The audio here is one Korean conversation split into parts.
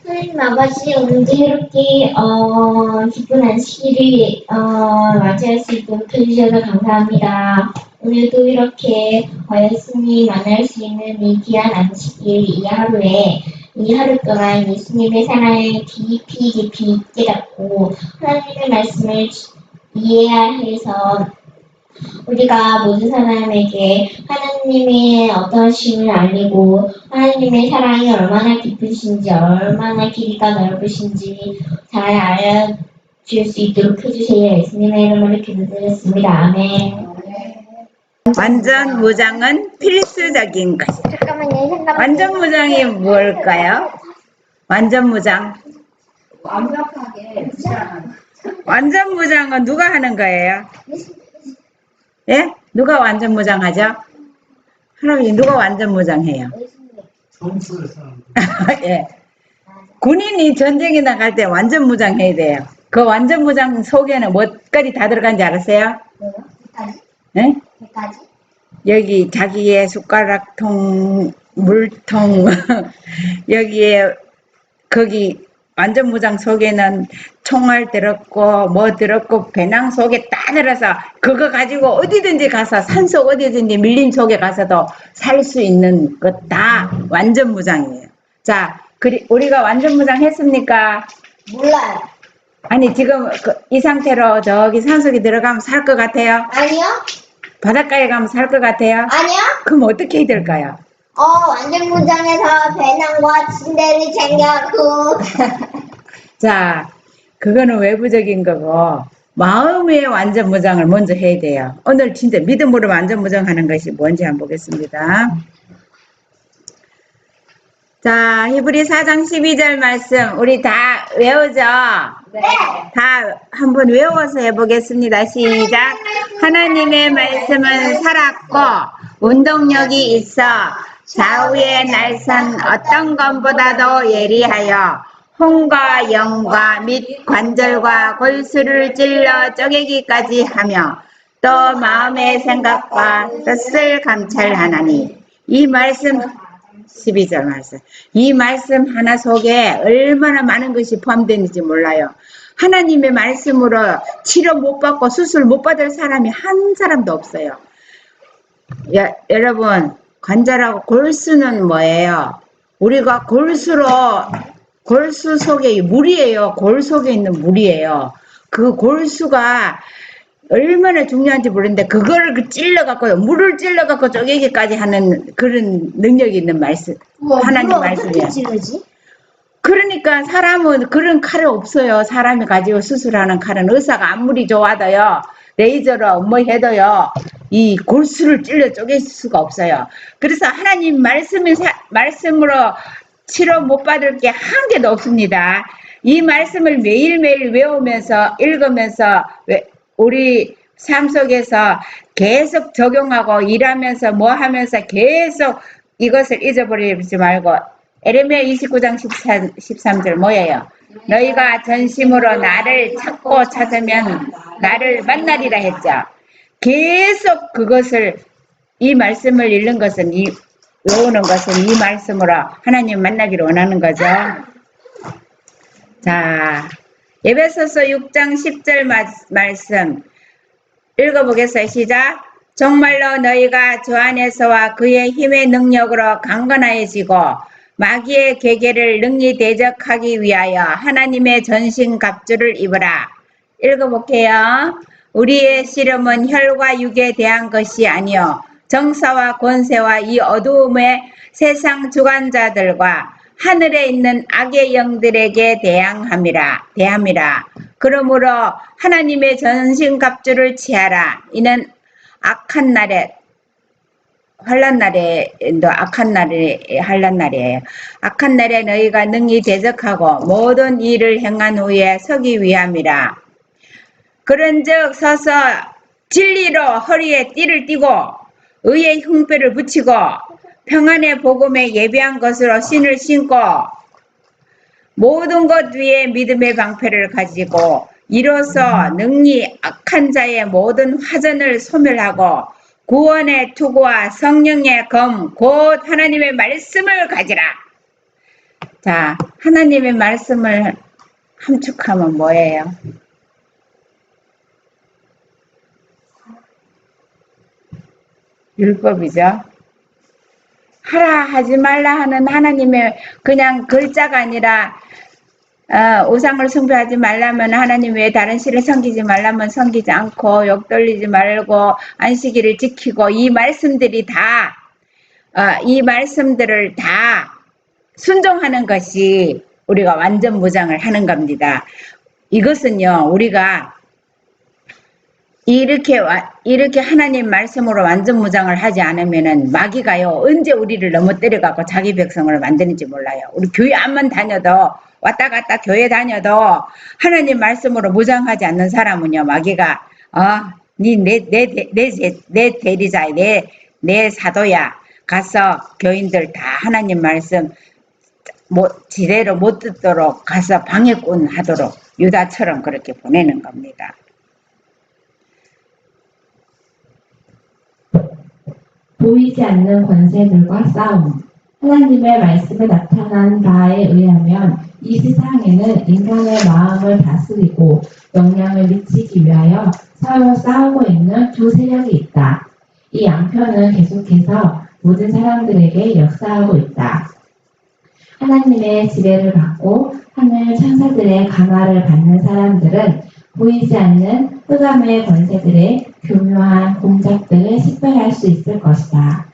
하나님 아버지, 오늘도 이렇게 기쁜 안식일을 맞이할 수 있도록 해주셔서 감사합니다. 오늘도 이렇게 예수님 만날 수 있는 이 귀한 안식일 이 하루에 이 하루 동안 예수님의 사랑을 깊이 깨닫고 하나님의 말씀을 이해해서 우리가 모든 사람에게 하나님의 어떠하심을 알리고 하나님의 사랑이 얼마나 깊으신지 얼마나 길이가 넓으신지 잘 알려줄 수 있도록 해주세요. 예수님의 이름으로 기도드렸습니다. 아멘. 완전 무장은 필수적인 것이. 잠깐만요. 완전 무장이 뭘까요? 완전 무장. 완벽하게 무장하는. 완전 무장은 누가 하는 거예요? 예? 누가 완전 무장하죠? 할아버지 누가 완전 무장해요? 점수를 사람. 예. 군인이 전쟁에 나갈 때 완전 무장해야 돼요. 그 완전 무장 속에는 뭐까지 다 들어간지 알았어요? 뭐요? 여기까지? 예? 여기까지? 여기 자기의 숟가락통, 물통, 여기에 거기 완전 무장 속에는 총알 들었고 뭐 들었고 배낭 속에 다 들어서 그거 가지고 어디든지 가서 산속 어디든지 밀림 속에 가서도 살 수 있는 것 다 완전 무장이에요. 자, 우리가 완전 무장 했습니까? 몰라요. 아니 지금 이 상태로 저기 산속에 들어가면 살 것 같아요? 아니요? 바닷가에 가면 살 것 같아야? 아니요? 그럼 어떻게 해야 될까요? 완전 무장해서 배낭과 침대를 챙겨고 자, 그거는 외부적인 거고 마음의 완전 무장을 먼저 해야 돼요. 오늘 진짜 믿음으로 완전 무장하는 것이 뭔지 한번 보겠습니다. 자, 히브리 4장 12절 말씀 우리 다 외우죠? 네. 다 한번 외워서 해보겠습니다. 시작. 하나님의 말씀은 살았고 운동력이 있어 좌우의 날선 어떤 것보다도 예리하여 혼과 영과 및 관절과 골수를 찔러 쪼개기까지 하며 또 마음의 생각과 뜻을 감찰하나니. 이 말씀 12절 말씀. 이 말씀 하나 속에 얼마나 많은 것이 포함되는지 몰라요. 하나님의 말씀으로 치료 못 받고 수술 못 받을 사람이 한 사람도 없어요. 여러분, 관절하고 골수는 뭐예요? 우리가 골수 속에 물이에요. 골 속에 있는 물이에요. 그 골수가 얼마나 중요한지 모르는데 그거를 찔러갖고 물을 찔러갖고 쪼개기까지 하는 그런 능력이 있는 말씀. 하나님 말씀이에요. 어떻게 찌르지? 그러니까 사람은 그런 칼이 없어요. 사람이 가지고 수술하는 칼은 의사가 아무리 좋아도요. 레이저로 뭐 해도요. 이 골수를 찔러 쪼갤 수가 없어요. 그래서 하나님 말씀으로 치료 못 받을 게 한 개도 없습니다. 이 말씀을 매일매일 외우면서 읽으면서 우리 삶 속에서 계속 적용하고 일하면서 뭐 하면서 계속 이것을 잊어버리지 말고 에레미야 29장 13절 뭐예요? 너희가 전심으로 나를 찾고 찾으면 나를 만나리라 했죠. 계속 그것을 이 말씀을 읽는 것은 외우는 것은 이 말씀으로 하나님 만나기를 원하는 거죠. 자, 에베소서 6장 10절 말씀 읽어보겠어요. 시작. 정말로 너희가 주 안에서와 그의 힘의 능력으로 강건하여지고 마귀의 계계를 능히 대적하기 위하여 하나님의 전신갑주를 입으라. 읽어볼게요. 우리의 씨름은 혈과 육에 대한 것이 아니요 정사와 권세와 이 어두움의 세상 주관자들과 하늘에 있는 악의 영들에게 대함이라. 그러므로 하나님의 전신갑주를 취하라. 이는 악한 날에 환난 날이에요. 악한 날에 너희가 능히 대적하고 모든 일을 행한 후에 서기 위함이라. 그런즉 서서 진리로 허리에 띠를 띠고 의의 흉배를 붙이고 평안의 복음에 예비한 것으로 신을 신고 모든 것 위에 믿음의 방패를 가지고 이로써 능히 악한 자의 모든 화전을 소멸하고 구원의 투구와 성령의 검 곧 하나님의 말씀을 가지라. 자, 하나님의 말씀을 함축하면 뭐예요? 율법이죠. 하라 하지 말라 하는 하나님의 그냥 글자가 아니라 우상을 숭배하지 말라면 하나님 외에 다른 신을 섬기지 말라면 섬기지 않고 욕 돌리지 말고 안식일을 지키고 이 말씀들이 다 이 말씀들을 다 순종하는 것이 우리가 완전 무장을 하는 겁니다. 이것은요 우리가 이렇게 하나님 말씀으로 완전 무장을 하지 않으면은 마귀가요 언제 우리를 너무 때려갖고 자기 백성을 만드는지 몰라요. 우리 교회 안만 다녀도 왔다 갔다 교회 다녀도 하나님 말씀으로 무장하지 않는 사람은요 마귀가 내 대리자 내 사도야 가서 교인들 다 하나님 말씀 지대로 못 듣도록 가서 방해꾼 하도록 유다처럼 그렇게 보내는 겁니다. 보이지 않는 권세들과 싸움. 하나님의 말씀에 나타난 바에 의하면 이 세상에는 인간의 마음을 다스리고 영향을 미치기 위하여 서로 싸우고 있는 두 세력이 있다. 이 양편은 계속해서 모든 사람들에게 역사하고 있다. 하나님의 지배를 받고 하늘 천사들의 감화를 받는 사람들은 보이지 않는 흑암의 권세들의 교묘한 공작들을 식별할 수 있을 것이다.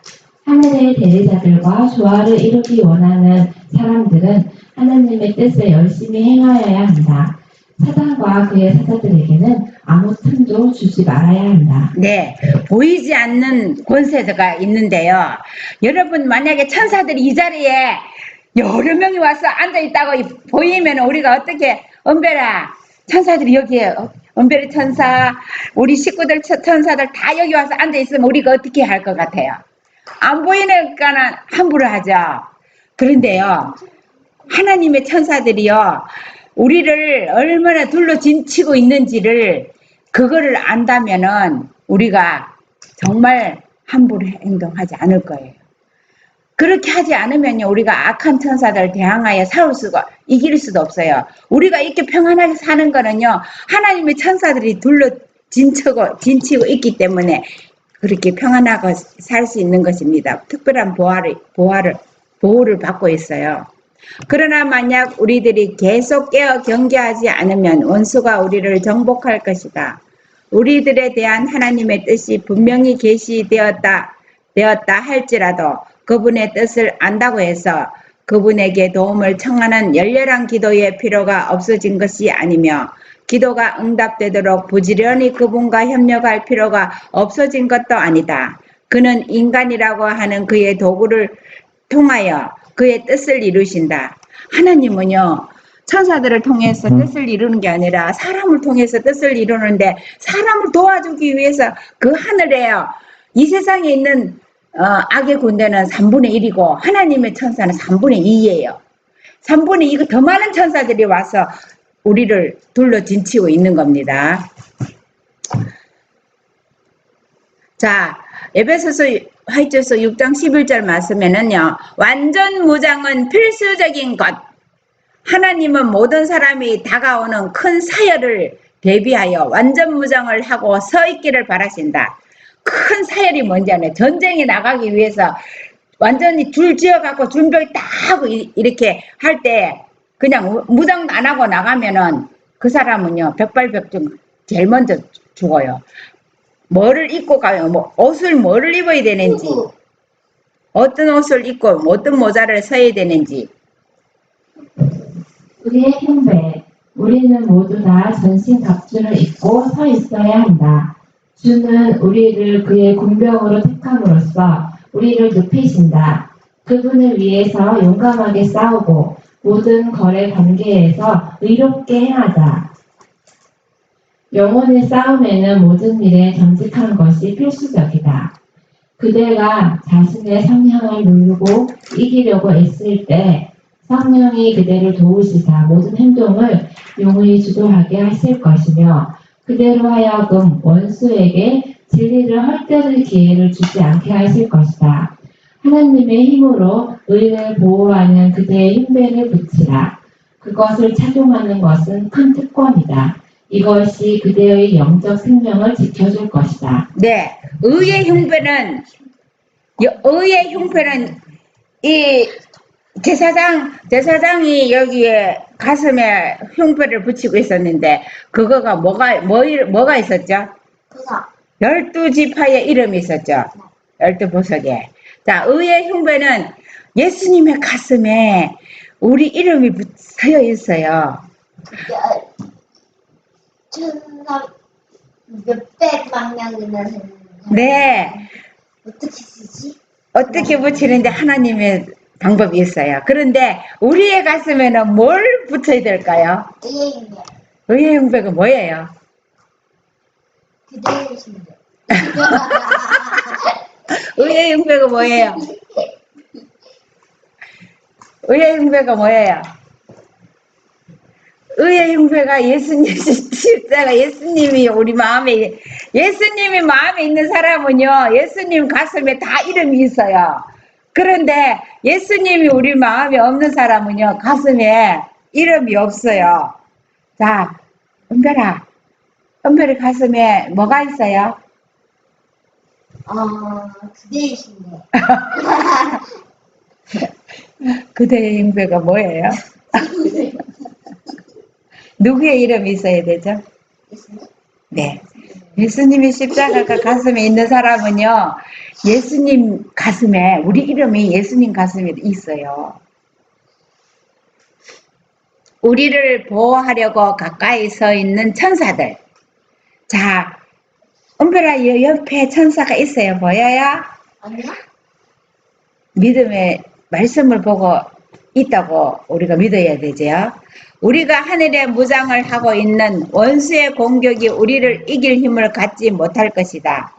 하늘의 대리자들과 조화를 이루기 원하는 사람들은 하나님의 뜻을 열심히 행하여야 한다. 사단과 그의 사자들에게는 아무 틈도 주지 말아야 한다. 네, 보이지 않는 권세가 있는데요. 여러분 만약에 천사들이 이 자리에 여러 명이 와서 앉아있다고 보이면 우리가 어떻게 은별아 천사들이 여기에 은별이 천사 우리 식구들 천사들 다 여기 와서 앉아있으면 우리가 어떻게 할 것 같아요? 안 보이니까는 함부로 하죠. 그런데요 하나님의 천사들이요 우리를 얼마나 둘러 진치고 있는지를 그거를 안다면은 우리가 정말 함부로 행동하지 않을 거예요. 그렇게 하지 않으면요 우리가 악한 천사들 대항하여 이길 수도 없어요. 우리가 이렇게 평안하게 사는 거는요 하나님의 천사들이 둘러 진치고 있기 때문에 그렇게 평안하게 살 수 있는 것입니다. 특별한 보호를 받고 있어요. 그러나 만약 우리들이 계속 깨어 경계하지 않으면 원수가 우리를 정복할 것이다. 우리들에 대한 하나님의 뜻이 분명히 계시되었다 할지라도 그분의 뜻을 안다고 해서 그분에게 도움을 청하는 열렬한 기도의 필요가 없어진 것이 아니며 기도가 응답되도록 부지런히 그분과 협력할 필요가 없어진 것도 아니다. 그는 인간이라고 하는 그의 도구를 통하여 그의 뜻을 이루신다. 하나님은요 천사들을 통해서 뜻을 이루는 게 아니라 사람을 통해서 뜻을 이루는데 사람을 도와주기 위해서 그 하늘에요 이 세상에 있는 악의 군대는 3분의 1이고 하나님의 천사는 3분의 2예요. 3분의 2가 더 많은 천사들이 와서 우리를 둘러 진치고 있는 겁니다. 자, 에베소서 화이트서 6장 11절 말씀에는요. 완전 무장은 필수적인 것. 하나님은 모든 사람이 다가오는 큰 사열을 대비하여 완전 무장을 하고 서 있기를 바라신다. 큰 사열이 뭔지 아네. 전쟁에 나가기 위해서 완전히 줄 지어갖고 준비 딱 하고 이렇게 할 때 그냥 무장 안 하고 나가면은 그 사람은요 백발백중 제일 먼저 죽어요. 뭐를 입고 가요? 뭐 옷을 뭐를 입어야 되는지, 어떤 옷을 입고 어떤 모자를 써야 되는지. 우리의 흉배, 우리는 모두 다 전신갑주를 입고 서 있어야 한다. 주는 우리를 그의 군병으로 택함으로써 우리를 눕히신다. 그분을 위해서 용감하게 싸우고 모든 거래 관계에서 의롭게 행하자. 영혼의 싸움에는 모든 일에 정직한 것이 필수적이다. 그대가 자신의 성향을 누르고 이기려고 애쓸 때 성령이 그대를 도우시사 모든 행동을 용의 주도하게 하실 것이며 그대로 하여금 원수에게 진리를 헐뜯을 기회를 주지 않게 하실 것이다. 하나님의 힘으로 의를 보호하는 그대의 흉배를 붙이라. 그것을 착용하는 것은 큰 특권이다. 이것이 그대의 영적 생명을 지켜줄 것이다. 네, 의의 흉배는 이 제사장이 여기에 가슴에 흉배를 붙이고 있었는데 그거가 뭐가 있었죠? 그거 12지파의 이름이 있었죠. 12보석에. 자, 의의 흉배는 예수님의 가슴에 우리 이름이 서여 있어요. 몇백만 명이나 되는. 네. 어떻게 쓰지? 어떻게 붙이는데 하나님의 방법이 있어요. 그런데 우리의 가슴에는 뭘 붙여야 될까요? 의인데 의의 흉배가 뭐예요? 그대의 신데. 의의 흉배가 뭐예요? 의의 흉배가 뭐예요? 의의 흉배가 예수님 십자가, 예수님이 우리 마음에, 예수님이 마음에 있는 사람은요, 예수님 가슴에 다 이름이 있어요. 그런데 예수님이 우리 마음에 없는 사람은요, 가슴에 이름이 없어요. 자, 은별이 가슴에 뭐가 있어요? 그대의 신데. 그대의 흉배가 뭐예요? 누구의 이름이 있어야 되죠? 예수님? 네. 예수님의 십자가가 가슴에 있는 사람은요, 예수님 가슴에, 우리 이름이 예수님 가슴에 있어요. 우리를 보호하려고 가까이 서 있는 천사들. 자, 은별아, 옆에 천사가 있어요. 보여요? 아니야? 믿음의 말씀을 보고 있다고 우리가 믿어야 되죠. 우리가 하늘의 무장을 하고 있는 원수의 공격이 우리를 이길 힘을 갖지 못할 것이다.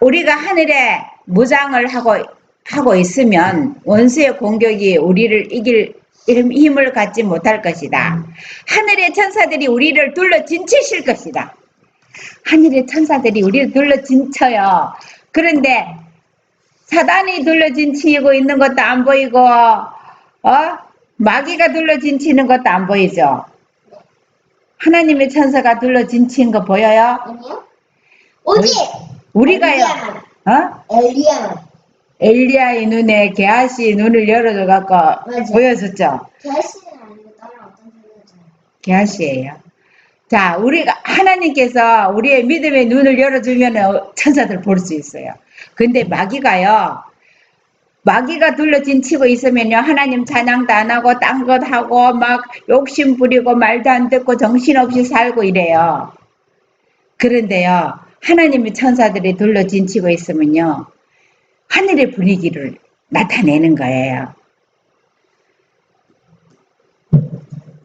우리가 하늘의 무장을 하고 있으면 원수의 공격이 우리를 이길 힘을 갖지 못할 것이다. 하늘의 천사들이 우리를 둘러 진치실 것이다. 하늘의 천사들이 우리를 둘러 진쳐요. 그런데 사단이 둘러 진치고 있는 것도 안 보이고, 마귀가 둘러 진치는 것도 안 보이죠? 하나님의 천사가 둘러 진치는 거 보여요? 아니요? 오직 우리가요, 엘리야만. 엘리야의 눈에 게하시 눈을 열어줘갖고 맞아. 보여줬죠? 게하시는 아니고 다른 어떤 분이었잖아요. 게하시예요. 자, 하나님께서 우리의 믿음의 눈을 열어주면 천사들 볼 수 있어요. 근데 마귀가 둘러 진치고 있으면요, 하나님 찬양도 안 하고 딴 것 하고 막 욕심 부리고 말도 안 듣고 정신없이 살고 이래요. 그런데요, 하나님의 천사들이 둘러 진치고 있으면요, 하늘의 분위기를 나타내는 거예요.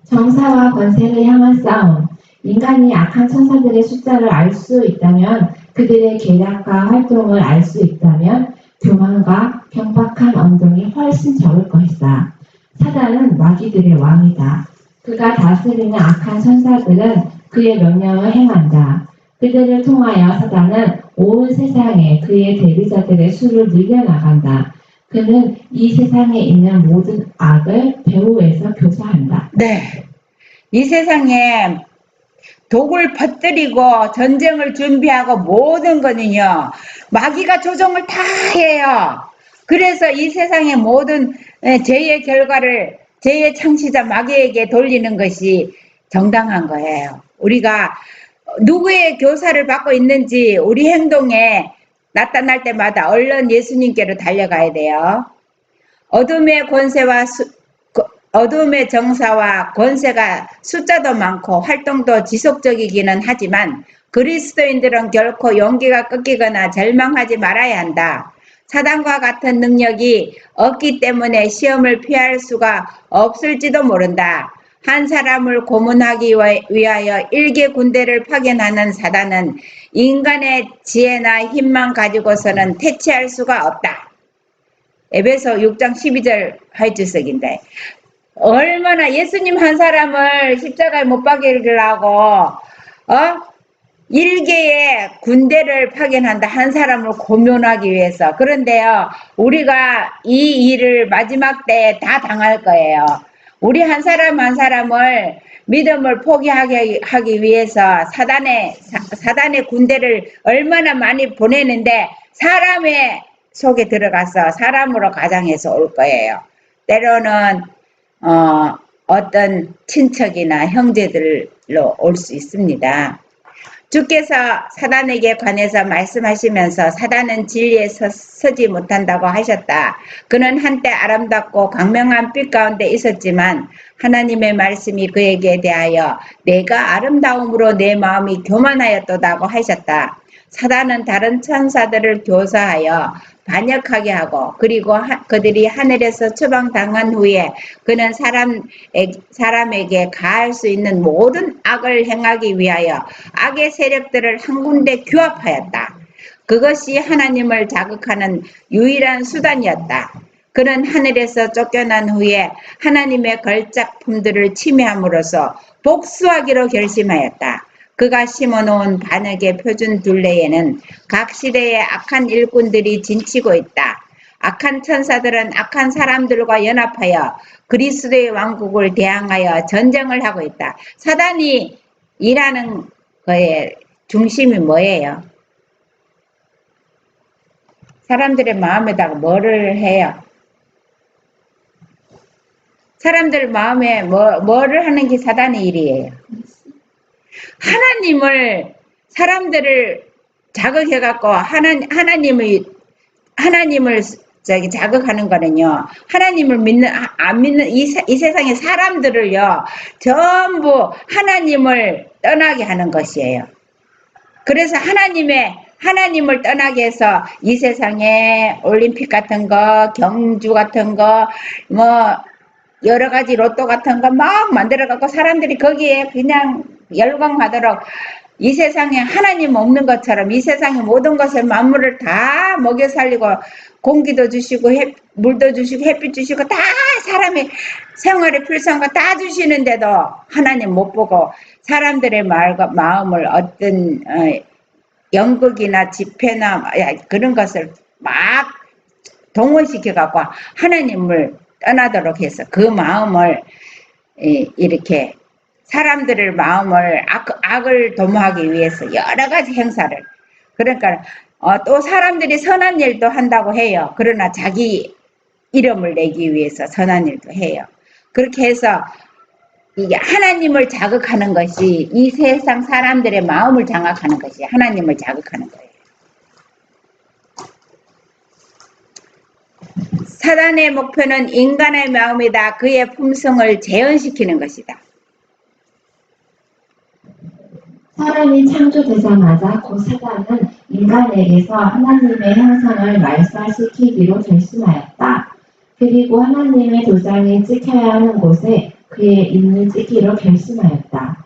정사와 권세를 향한 싸움. 인간이 악한 천사들의 숫자를 알 수 있다면, 그들의 계략과 활동을 알 수 있다면 교만과 경박한 언동이 훨씬 적을 것이다. 사단은 마귀들의 왕이다. 그가 다스리는 악한 천사들은 그의 명령을 행한다. 그들을 통하여 사단은 온 세상에 그의 대리자들의 수를 늘려나간다. 그는 이 세상에 있는 모든 악을 배후에서 교사한다. 네. 이 세상에 독을 퍼뜨리고 전쟁을 준비하고 모든 거는요, 마귀가 조종을 다 해요. 그래서 이 세상의 모든 죄의 결과를 죄의 창시자 마귀에게 돌리는 것이 정당한 거예요. 우리가 누구의 교사를 받고 있는지 우리 행동에 나타날 때마다 얼른 예수님께로 달려가야 돼요. 어둠의 권세와 어둠의 정사와 권세가 숫자도 많고 활동도 지속적이기는 하지만 그리스도인들은 결코 용기가 꺾이거나 절망하지 말아야 한다. 사단과 같은 능력이 없기 때문에 시험을 피할 수가 없을지도 모른다. 한 사람을 고문하기 위하여 일개 군대를 파견하는 사단은 인간의 지혜나 힘만 가지고서는 퇴치할 수가 없다. 에베소 6장 12절 하이주석인데, 얼마나 예수님 한 사람을 십자가에 못 박이려고 일개의 군대를 파견한다. 한 사람을 고문하기 위해서. 그런데요, 우리가 이 일을 마지막 때 다 당할 거예요. 우리 한 사람 한 사람을 믿음을 포기하게 하기 위해서 사단의 군대를 얼마나 많이 보내는데 사람의 속에 들어가서 사람으로 가장해서 올 거예요. 때로는 어떤 친척이나 형제들로 올 수 있습니다. 주께서 사단에게 관해서 말씀하시면서 사단은 진리에 서지 못한다고 하셨다. 그는 한때 아름답고 광명한 빛 가운데 있었지만 하나님의 말씀이 그에게 대하여 내가 아름다움으로 내 마음이 교만하였도다고 하셨다. 사단은 다른 천사들을 교사하여 반역하게 하고 그리고 그들이 하늘에서 추방당한 후에 그는 사람에게 가할 수 있는 모든 악을 행하기 위하여 악의 세력들을 한 군데 규합하였다. 그것이 하나님을 자극하는 유일한 수단이었다. 그는 하늘에서 쫓겨난 후에 하나님의 걸작품들을 침해함으로써 복수하기로 결심하였다. 그가 심어놓은 반역의 표준 둘레에는 각 시대의 악한 일꾼들이 진치고 있다. 악한 천사들은 악한 사람들과 연합하여 그리스도의 왕국을 대항하여 전쟁을 하고 있다. 사단이 일하는 거의 중심이 뭐예요? 사람들의 마음에다가 뭐를 해요? 사람들 마음에 뭐를 하는 게 사단의 일이에요? 하나님을 사람들을 자극해갖고 하나님을 자극하는 거는요. 하나님을 안 믿는 이 세상의 사람들을요. 전부 하나님을 떠나게 하는 것이에요. 그래서 하나님을 떠나게 해서 이 세상에 올림픽 같은 거, 경주 같은 거, 여러 가지 로또 같은 거 막 만들어갖고 사람들이 거기에 그냥 열광하도록 이 세상에 하나님 없는 것처럼 이 세상의 모든 것을 만물을 다 먹여 살리고 공기도 주시고 물도 주시고 햇빛 주시고 다 사람의 생활에 필요한 거 다 주시는데도 하나님 못 보고 사람들의 마음을 어떤 연극이나 집회나 그런 것을 막 동원시켜 갖고 하나님을 떠나도록 해서 그 마음을 이렇게 사람들의 마음을 악을 도모하기 위해서 여러 가지 행사를 그러니까 또 사람들이 선한 일도 한다고 해요. 그러나 자기 이름을 내기 위해서 선한 일도 해요. 그렇게 해서 이게 하나님을 자극하는 것이 이 세상 사람들의 마음을 장악하는 것이 하나님을 자극하는 거예요. 사단의 목표는 인간의 마음이다. 그의 품성을 재현시키는 것이다. 사람이 창조되자마자 곧 사단은 인간에게서 하나님의 형상을 말살시키기로 결심하였다. 그리고 하나님의 도장이 찍혀야 하는 곳에 그의 이름을 찍기로 결심하였다.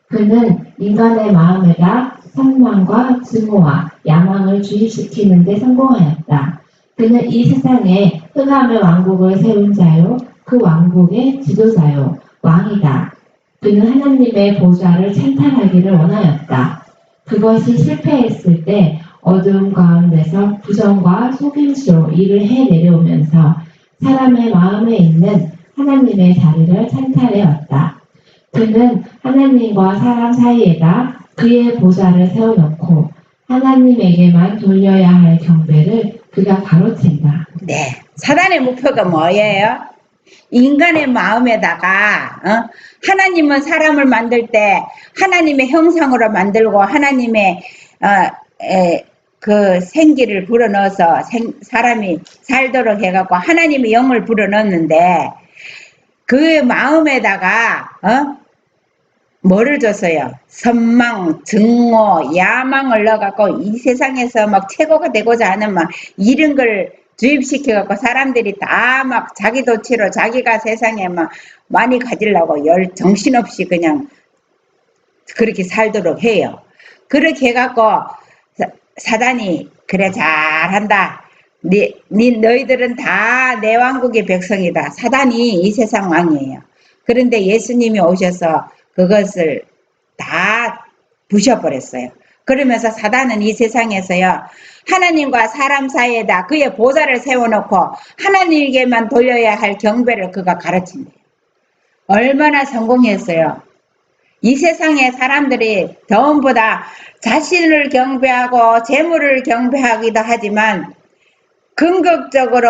그는 인간의 마음에다 선망과 증오와 야망을 주입시키는 데 성공하였다. 그는 이 세상에 흑암의 왕국을 세운 자요, 그 왕국의 지도자요, 왕이다. 그는 하나님의 보좌를 찬탈하기를 원하였다. 그것이 실패했을 때 어두움 가운데서 부정과 속임수로 일을 해내려오면서 사람의 마음에 있는 하나님의 자리를 찬탈해왔다. 그는 하나님과 사람 사이에다 그의 보좌를 세워놓고 하나님에게만 돌려야 할 경배를 그가 가로챈다. 네. 사단의 목표가 뭐예요? 인간의 마음에다가 하나님은 사람을 만들 때 하나님의 형상으로 만들고 하나님의 그 생기를 불어넣어서 사람이 살도록 해갖고 하나님의 영을 불어넣었는데 그 마음에다가 뭐를 줬어요? 선망, 증오, 야망을 넣어갖고 이 세상에서 막 최고가 되고자 하는 막 이런 걸 주입시켜갖고 사람들이 다 막 자기 도취로 자기가 세상에 막 많이 가지려고 정신없이 그냥 그렇게 살도록 해요. 그렇게 해갖고 사단이 그래 잘한다. 너희들은 다 내 왕국의 백성이다. 사단이 이 세상 왕이에요. 그런데 예수님이 오셔서 그것을 다 부셔버렸어요. 그러면서 사단은 이 세상에서요 하나님과 사람 사이에다 그의 보좌를 세워놓고 하나님에게만 돌려야 할 경배를 그가 가르친대요. 얼마나 성공했어요. 이 세상에 사람들이 전부 다 자신을 경배하고 재물을 경배하기도 하지만 궁극적으로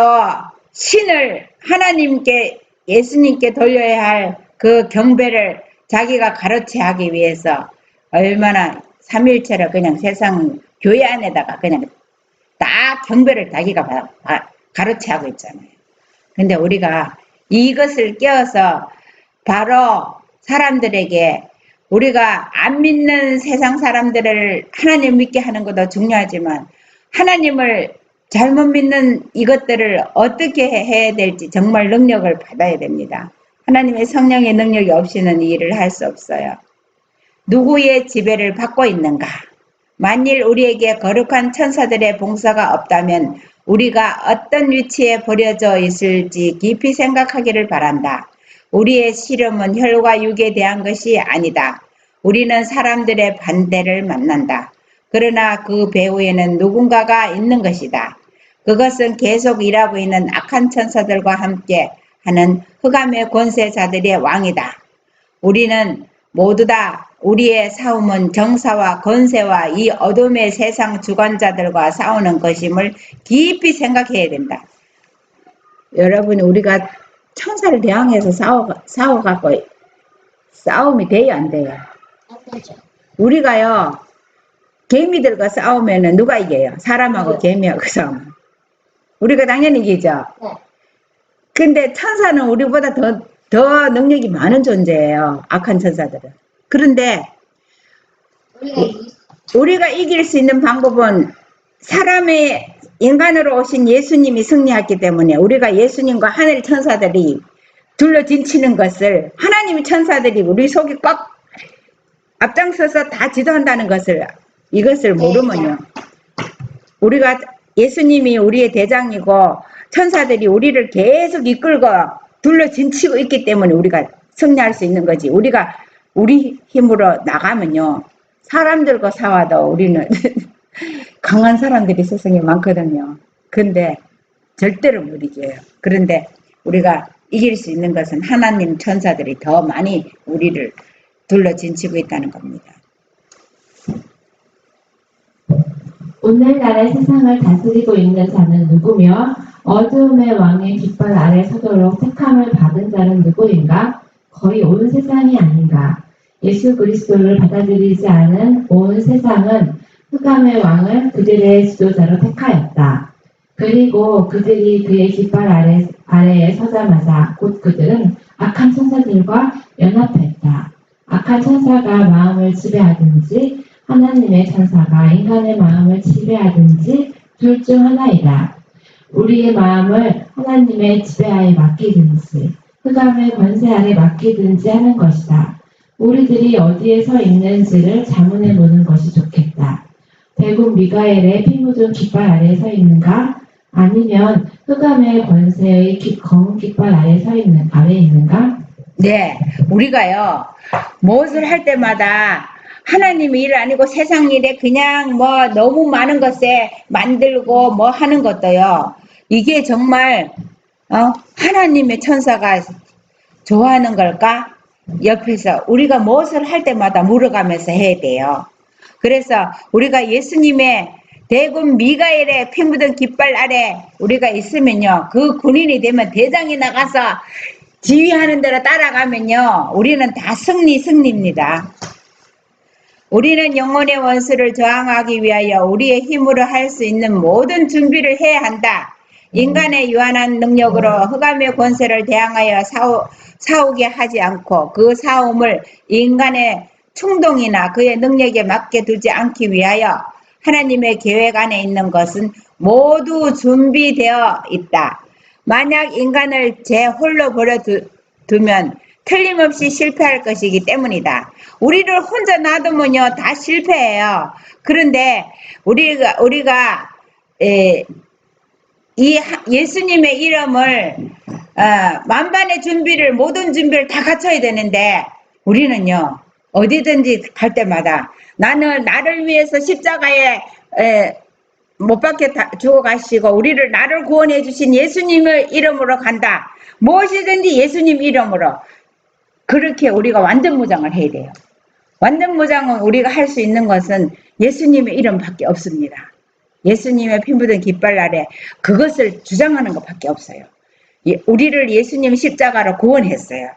신을 하나님께 예수님께 돌려야 할 그 경배를 자기가 가르쳐야 하기 위해서 얼마나 삼일체로 그냥 세상 교회 안에다가 그냥 다 경배를 자기가 가르쳐야 하고 있잖아요. 근데 우리가 이것을 깨어서 바로 사람들에게 우리가 안 믿는 세상 사람들을 하나님 믿게 하는 것도 중요하지만 하나님을 잘못 믿는 이것들을 어떻게 해야 될지 정말 능력을 받아야 됩니다. 하나님의 성령의 능력이 없이는 이 일을 할 수 없어요. 누구의 지배를 받고 있는가? 만일 우리에게 거룩한 천사들의 봉사가 없다면 우리가 어떤 위치에 버려져 있을지 깊이 생각하기를 바란다. 우리의 시름은 혈과 육에 대한 것이 아니다. 우리는 사람들의 반대를 만난다. 그러나 그 배후에는 누군가가 있는 것이다. 그것은 계속 일하고 있는 악한 천사들과 함께 하는 흑암의 권세자들의 왕이다. 우리는 모두 다 우리의 싸움은 정사와 권세와 이 어둠의 세상 주관자들과 싸우는 것임을 깊이 생각해야 된다. 여러분, 우리가 천사를 대항해서 싸워갖고 싸움이 돼요, 안 돼요? 안 되죠. 우리가요, 개미들과 싸우면은 누가 이겨요? 사람하고 개미하고 싸우면. 우리가 당연히 이기죠? 네. 근데 천사는 우리보다 더 능력이 많은 존재예요. 악한 천사들은. 그런데 우리가 이길 수 있는 방법은 사람의 인간으로 오신 예수님이 승리했기 때문에 우리가 예수님과 하늘 천사들이 둘러진치는 것을 하나님의 천사들이 우리 속에 꽉 앞장서서 다 지도한다는 것을 이것을 모르면요. 우리가 예수님이 우리의 대장이고 천사들이 우리를 계속 이끌고 둘러진치고 있기 때문에 우리가 승리할 수 있는 거지. 우리가 우리 힘으로 나가면요. 사람들과 싸워도 우리는 강한 사람들이 세상에 많거든요. 근데 절대로 못 이겨요. 그런데 우리가 이길 수 있는 것은 하나님 천사들이 더 많이 우리를 둘러진치고 있다는 겁니다. 오늘날의 세상을 다스리고 있는 자는 누구며 어두움의 왕의 깃발 아래 서도록 택함을 받은 자는 누구인가? 거의 온 세상이 아닌가? 예수 그리스도를 받아들이지 않은 온 세상은 흑암의 왕을 그들의 지도자로 택하였다. 그리고 그들이 그의 깃발 아래에 서자마자 곧 그들은 악한 천사들과 연합했다. 악한 천사가 마음을 지배하든지 하나님의 천사가 인간의 마음을 지배하든지 둘 중 하나이다. 우리의 마음을 하나님의 지배하에 맡기든지 흑암의 권세 아래 맡기든지 하는 것이다. 우리들이 어디에 서 있는지를 자문해 보는 것이 좋겠다. 대군 미가엘의 피 묻은 깃발 아래에 서 있는가? 아니면 흑암의 권세의 검은 깃발 아래에 있는가? 네, 우리가요 무엇을 할 때마다 하나님 일 아니고 세상 일에 그냥 뭐 너무 많은 것에 만들고 뭐 하는 것도요. 이게 정말 하나님의 천사가 좋아하는 걸까? 옆에서 우리가 무엇을 할 때마다 물어가면서 해야 돼요. 그래서 우리가 예수님의 대군 미가엘의 피 묻은 깃발 아래 우리가 있으면요. 그 군인이 되면 대장이 나가서 지휘하는 대로 따라가면요. 우리는 다 승리입니다. 우리는 영혼의 원수를 저항하기 위하여 우리의 힘으로 할 수 있는 모든 준비를 해야 한다. 인간의 유한한 능력으로 흑암의 권세를 대항하여 싸우게 하지 않고 그 싸움을 인간의 충동이나 그의 능력에 맡겨 두지 않기 위하여 하나님의 계획 안에 있는 것은 모두 준비되어 있다. 만약 인간을 제 홀로 버려두면 틀림없이 실패할 것이기 때문이다. 우리를 혼자 놔두면요 다 실패해요. 그런데 우리가 이 예수님의 이름을 만반의 준비를 모든 준비를 다 갖춰야 되는데 우리는요 어디든지 갈 때마다 나는 나를 위해서 십자가에 못 박혀 죽어가시고 우리를 나를 구원해 주신 예수님의 이름으로 간다. 무엇이든지 예수님 이름으로 그렇게 우리가 완전 무장을 해야 돼요. 완전 무장은 우리가 할 수 있는 것은 예수님의 이름밖에 없습니다. 예수님의 피 묻은 깃발 아래 그것을 주장하는 것밖에 없어요. 우리를 예수님 십자가로 구원했어요.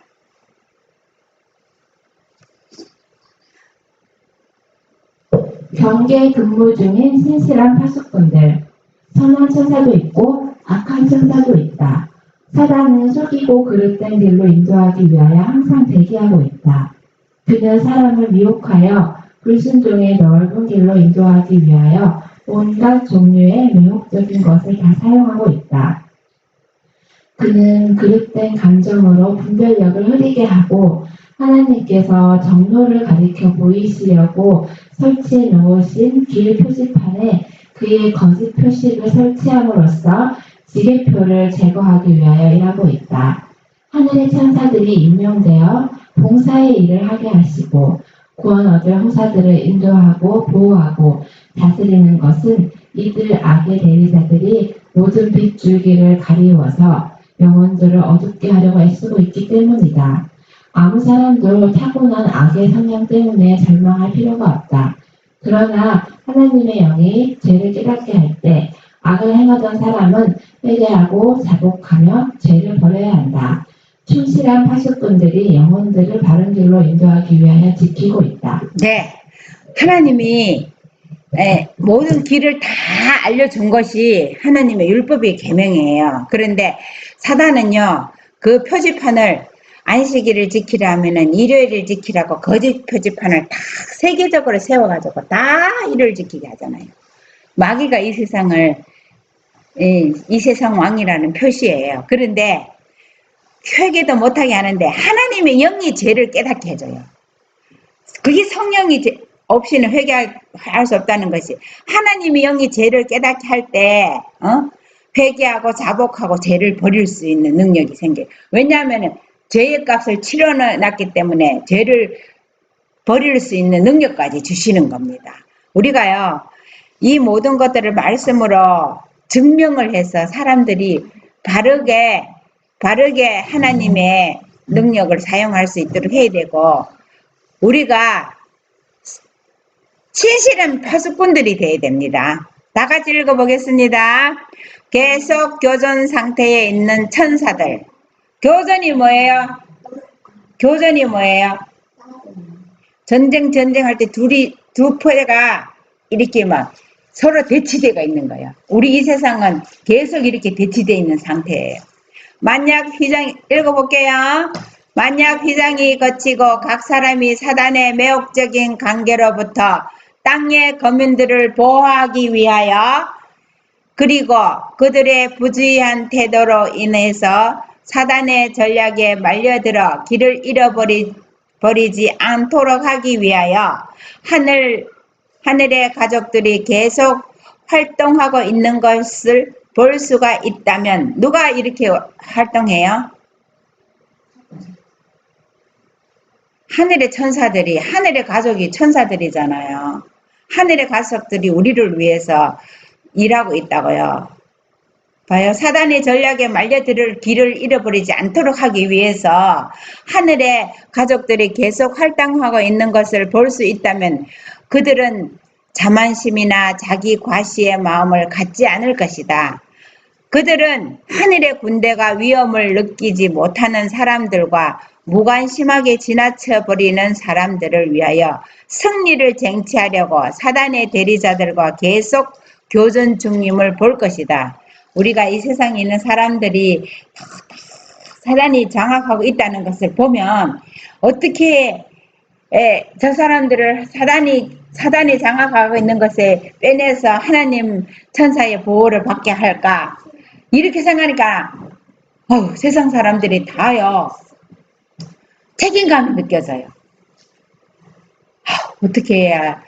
경계 근무 중인 신실한 파수꾼들. 선한 천사도 있고 악한 천사도 있다. 사단은 속이고 그릇된 길로 인도하기 위하여 항상 대기하고 있다. 그는 사람을 미혹하여 불순종의 넓은 길로 인도하기 위하여 온갖 종류의 매혹적인 것을 다 사용하고 있다. 그는 그릇된 감정으로 분별력을 흐리게 하고 하나님께서 정로를 가리켜 보이시려고 설치해 놓으신 길 표지판에 그의 거짓 표식을 설치함으로써 지게표를 제거하기 위하여 일하고 있다. 하늘의 천사들이 임명되어 봉사의 일을 하게 하시고 구원 얻을 홍사들을 인도하고 보호하고 다스리는 것은 이들 악의 대리자들이 모든 빛 줄기를 가리워서 영혼들을 어둡게 하려고 애쓰고 있기 때문이다. 아무 사람도 타고난 악의 성향 때문에 절망할 필요가 없다. 그러나 하나님의 영이 죄를 깨닫게 할 때 악을 행하던 사람은 회개하고 자복하며 죄를 버려야 한다. 충실한 파수꾼들이 영혼들을 바른 길로 인도하기 위하여 지키고 있다. 네, 하나님이 모든 길을 다 알려준 것이 하나님의 율법의 계명이에요. 그런데 사단은요, 그 표지판을 안식일을 지키라 하면은 일요일을 지키라고 거짓 표지판을 다 세계적으로 세워가지고 다 일요일 지키게 하잖아요. 마귀가 이 세상을 이 세상 왕이라는 표시예요. 그런데 회개도 못하게 하는데 하나님의 영이 죄를 깨닫게 해줘요. 그게 성령이 없이는 회개할 수 없다는 것이 하나님의 영이 죄를 깨닫게 할 때 회개하고 자복하고 죄를 버릴 수 있는 능력이 생겨요. 왜냐하면 죄의 값을 치러놨기 때문에 죄를 버릴 수 있는 능력까지 주시는 겁니다. 우리가요 이 모든 것들을 말씀으로 증명을 해서 사람들이 바르게 하나님의 능력을 사용할 수 있도록 해야 되고 우리가 신실한 파수꾼들이 돼야 됩니다. 다 같이 읽어보겠습니다. 계속 교전 상태에 있는 천사들. 교전이 뭐예요? 교전이 뭐예요? 전쟁할 때 두 포대가 이렇게 막 서로 대치되어 있는 거예요. 우리 이 세상은 계속 이렇게 대치되어 있는 상태예요. 만약 휘장 읽어볼게요. 만약 휘장이 거치고 각 사람이 사단의 매혹적인 관계로부터 땅의 거민들을 보호하기 위하여 그리고 그들의 부주의한 태도로 인해서 사단의 전략에 말려들어 길을 잃어버리지 않도록 하기 위하여 하늘의 가족들이 계속 활동하고 있는 것을 볼 수가 있다면 누가 이렇게 활동해요? 하늘의 천사들이, 하늘의 가족이 천사들이잖아요. 하늘의 가족들이 우리를 위해서 일하고 있다고요. 봐요. 사단의 전략에 말려들 길을 잃어버리지 않도록 하기 위해서 하늘의 가족들이 계속 활동하고 있는 것을 볼 수 있다면 그들은 자만심이나 자기 과시의 마음을 갖지 않을 것이다. 그들은 하늘의 군대가 위험을 느끼지 못하는 사람들과 무관심하게 지나쳐버리는 사람들을 위하여 승리를 쟁취하려고 사단의 대리자들과 계속 교전 중임을 볼 것이다. 우리가 이 세상에 있는 사람들이 사단이 장악하고 있다는 것을 보면 어떻게 저 사람들을 사단이 장악하고 있는 것에 빼내서 하나님 천사의 보호를 받게 할까? 이렇게 생각하니까 세상 사람들이 다요 책임감이 느껴져요. 어떻게 해야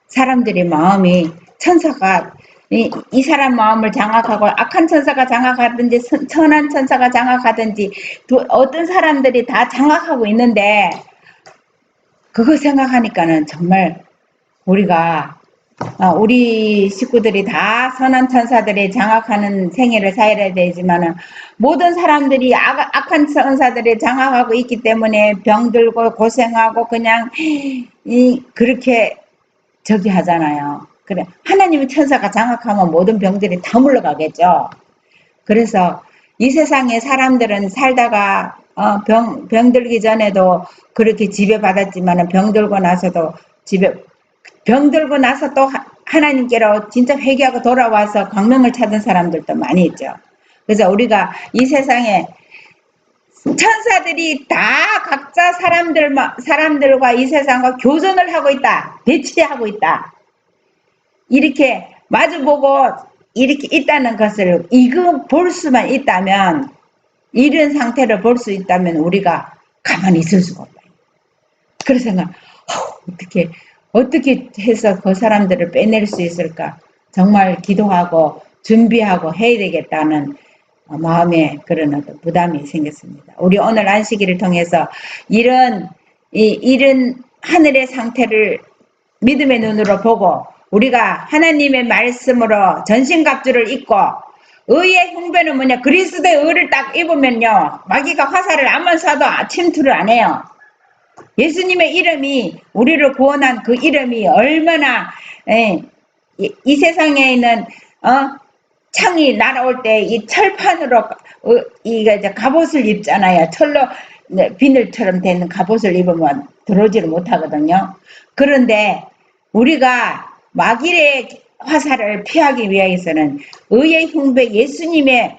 사람들의 마음이 천사가 이 사람 마음을 장악하고 악한 천사가 장악하든지 선한 천사가 장악하든지 어떤 사람들이 다 장악하고 있는데 그거 생각하니까는 정말 우리 식구들이 다 선한 천사들이 장악하는 생애를 살아야 되지만은 모든 사람들이 악한 천사들이 장악하고 있기 때문에 병들고 고생하고 그냥 그렇게 저기 하잖아요. 그래 하나님의 천사가 장악하면 모든 병들이 다 물러가겠죠. 그래서 이 세상에 사람들은 살다가 병들기 전에도 그렇게 지배받았지만은 병들고 나서도 병들고 나서 또 하나님께로 진짜 회개하고 돌아와서 광명을 찾은 사람들도 많이 있죠. 그래서 우리가 이 세상에 천사들이 다 각자 사람들과 이 세상과 교전을 하고 있다. 배치하고 있다. 이렇게 마주보고 이렇게 있다는 것을 이거 볼 수만 있다면 이런 상태를 볼 수 있다면 우리가 가만히 있을 수가 없다. 그래서 어떻게 해서 그 사람들을 빼낼 수 있을까? 정말 기도하고 준비하고 해야 되겠다는 마음에 그런 어떤 부담이 생겼습니다. 우리 오늘 안식일을 통해서 이런 하늘의 상태를 믿음의 눈으로 보고 우리가 하나님의 말씀으로 전신갑주를 입고 의의 흉배는 뭐냐? 그리스도의 의를 딱 입으면요. 마귀가 화살을 안만 쏴도 침투를 안 해요. 예수님의 이름이 우리를 구원한 그 이름이 얼마나 이 세상에 있는 창이 날아올 때 이 철판으로 이제 갑옷을 입잖아요. 철로 비늘처럼 된 갑옷을 입으면 들어오지를 못하거든요. 그런데 우리가 마귀의 화살을 피하기 위해서는 의의 흉배 예수님의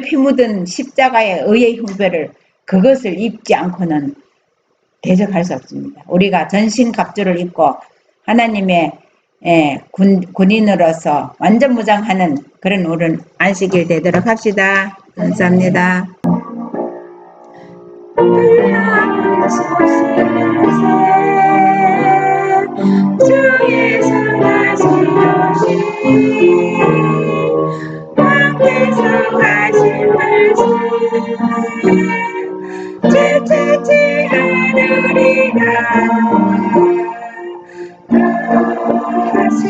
피 묻은 십자가의 의의 흉배를 그것을 입지 않고는 대적할 수 없습니다. 우리가 전신갑주를 입고 하나님의 군인으로서 완전 무장하는 그런 오른 안식일 되도록 합시다. 감사합니다. 주 예수 다시 오시니 왕께서 하신 말씀 지치지 않으리라. 다시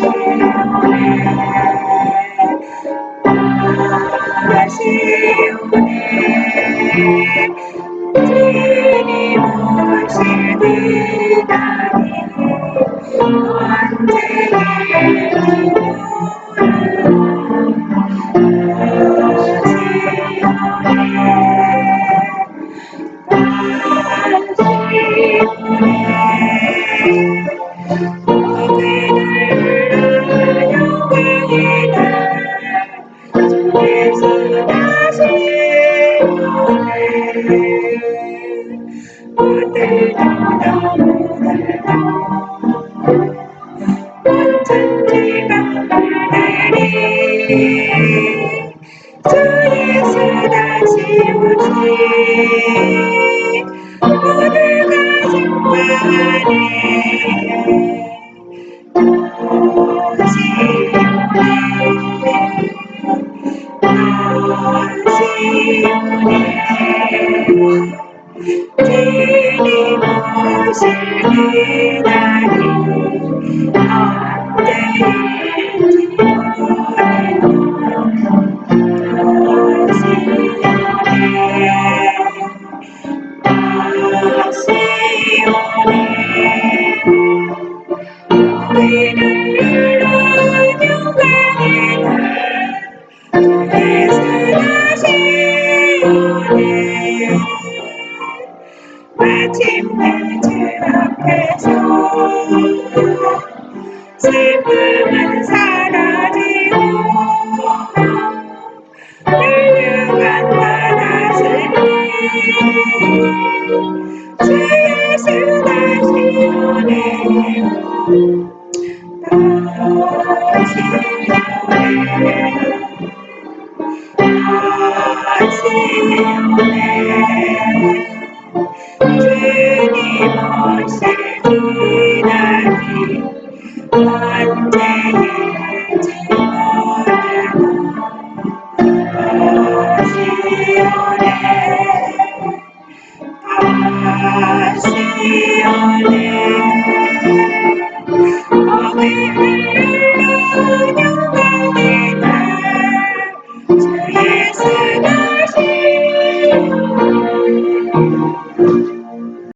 오네 주님 오실 때까지 오네 주의 사랑